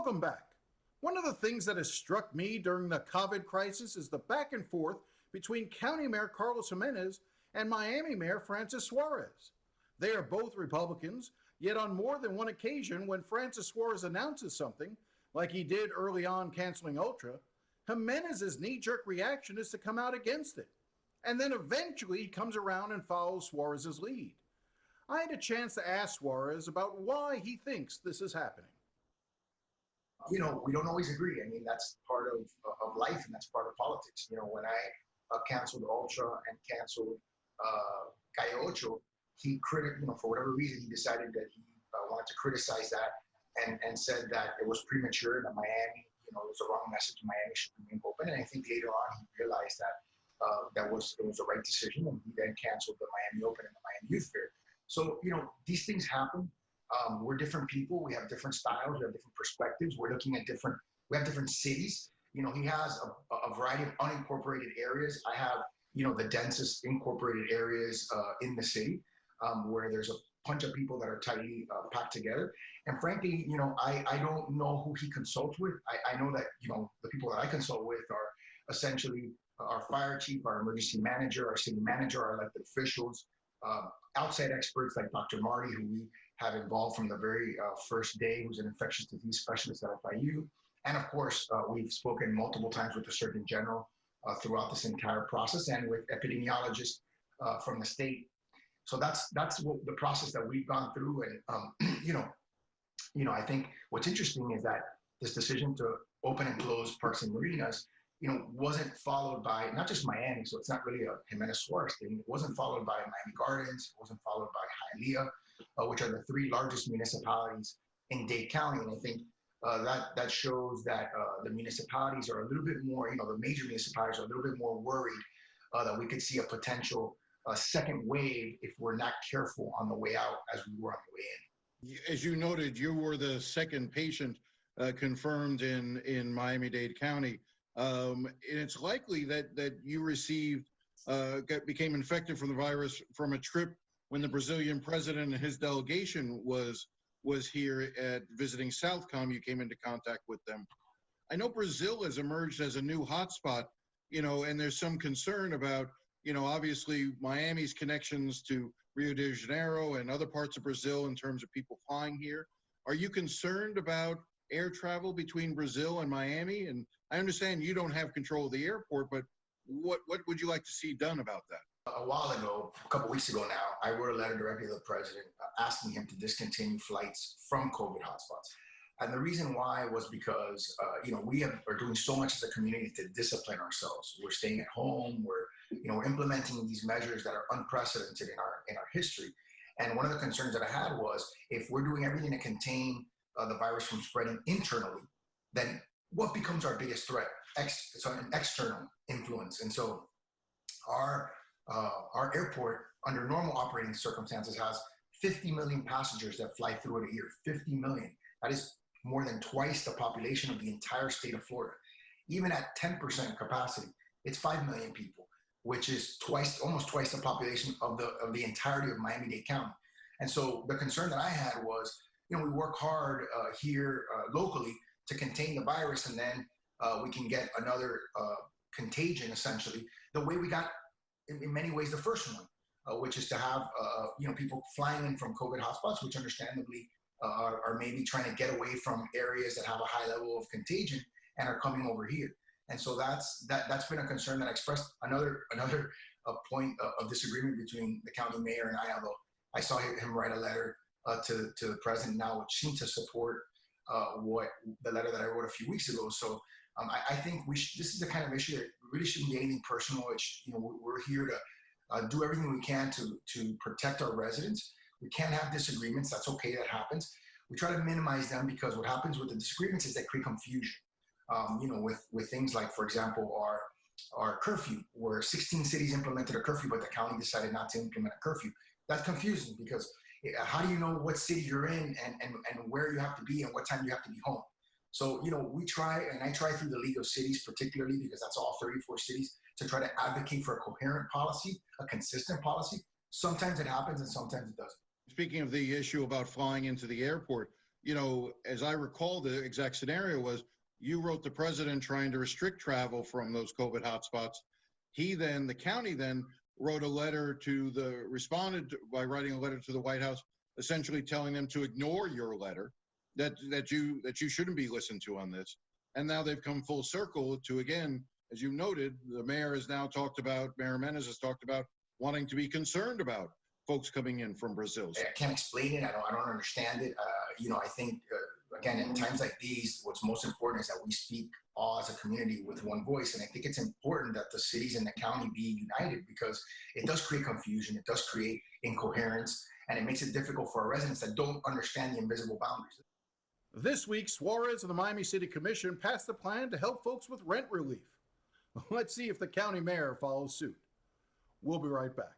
Welcome back. One of the things that has struck me during the COVID crisis is the back and forth between County Mayor Carlos Jimenez and Miami Mayor Francis Suarez. They are both Republicans, yet on more than one occasion, when Francis Suarez announces something, like he did early on canceling Ultra, Jimenez's knee-jerk reaction is to come out against it. And then eventually he comes around and follows Suarez's lead. I had a chance to ask Suarez about why he thinks this is happening. We don't always agree. I mean, that's part of life and that's part of politics. When I canceled Ultra and canceled Calle Ocho, for whatever reason, he decided that he wanted to criticize that and said that it was premature, that Miami, it was the wrong message. Miami should remain open. And I think later on he realized that it was the right decision, and he then canceled the Miami Open and the Miami Youth Fair. So, these things happen. We're different people. We have different styles. We have different perspectives. We have different cities. He has a variety of unincorporated areas. I have, the densest incorporated areas in the city, where there's a bunch of people that are tightly packed together. And frankly, I don't know who he consults with. I know that, the people that I consult with are essentially our fire chief, our emergency manager, our city manager, our elected officials, outside experts like Dr. Marty, who we have involved from the very first day, who's an infectious disease specialist at FIU. And of course, we've spoken multiple times with the Surgeon General throughout this entire process, and with epidemiologists from the state. So that's what the process that we've gone through. And, I think what's interesting is that this decision to open and close parks and marinas, wasn't followed by not just Miami. So it's not really a Jimenez Suarez thing. It wasn't followed by Miami Gardens. It wasn't followed by Hialeah, which are the three largest municipalities in Dade County. And I think that shows that the municipalities are a little bit more, the major municipalities are a little bit more worried that we could see a potential second wave if we're not careful on the way out as we were on the way in. As you noted, you were the second patient confirmed in Miami-Dade County. And it's likely that you became infected from the virus from a trip when the Brazilian president and his delegation was here at visiting Southcom. You came into contact with them. I know Brazil has emerged as a new hotspot, and there's some concern about, obviously Miami's connections to Rio de Janeiro and other parts of Brazil in terms of people flying here. Are you concerned about air travel between Brazil and Miami? And I understand you don't have control of the airport, but what would you like to see done about that? A while ago, a couple weeks ago now, I wrote a letter directly to the president asking him to discontinue flights from COVID hotspots. And the reason why was because, we are doing so much as a community to discipline ourselves. We're staying at home. We're implementing these measures that are unprecedented in our history. And one of the concerns that I had was, if we're doing everything to contain the virus from spreading internally, then what becomes our biggest threat? It's an external influence. And so our airport, under normal operating circumstances, has 50 million passengers that fly through it a year. 50 million. That is more than twice the population of the entire state of Florida. Even at 10% capacity, it's 5 million people, which is almost twice the population of the entirety of Miami-Dade County. And so the concern that I had was, we work hard here locally to contain the virus, and then we can get another contagion, essentially, the way we got, in many ways, the first one, which is to have people flying in from COVID hotspots, which understandably are maybe trying to get away from areas that have a high level of contagion and are coming over here. And so that's been a concern that I expressed. Another point of disagreement between the county mayor and I, although I saw him write a letter to the president now, which seemed to support what the letter that I wrote a few weeks ago. So I think this is the kind of issue that really shouldn't be anything personal. We're here to do everything we can to protect our residents. We can't have disagreements. That's okay. That happens. We try to minimize them, because what happens with the disagreements is they create confusion. With things like, for example, our curfew, where 16 cities implemented a curfew, but the county decided not to implement a curfew. That's confusing, because how do you know what city you're in and where you have to be and what time you have to be home? So, we try, and I try through the League of Cities particularly, because that's all 34 cities, to try to advocate for a coherent policy, a consistent policy. Sometimes it happens and sometimes it doesn't. Speaking of the issue about flying into the airport, you know, as I recall, the exact scenario was you wrote the president trying to restrict travel from those COVID hotspots. He then, the county then wrote a letter to the, responded by writing a letter to the White House, essentially telling them to ignore your letter, that you shouldn't be listened to on this. And now they've come full circle to, again, as you noted, the mayor has now talked about, Mayor Menes has talked about wanting to be concerned about folks coming in from Brazil. I can't explain it. I don't understand it. You know, I think, again, in times like these, what's most important is that we speak all as a community with one voice. And I think it's important that the cities and the county be united, because it does create confusion. It does create incoherence, and it makes it difficult for our residents that don't understand the invisible boundaries. This week, Suarez of the Miami City Commission passed a plan to help folks with rent relief. Let's see if the county mayor follows suit. We'll be right back.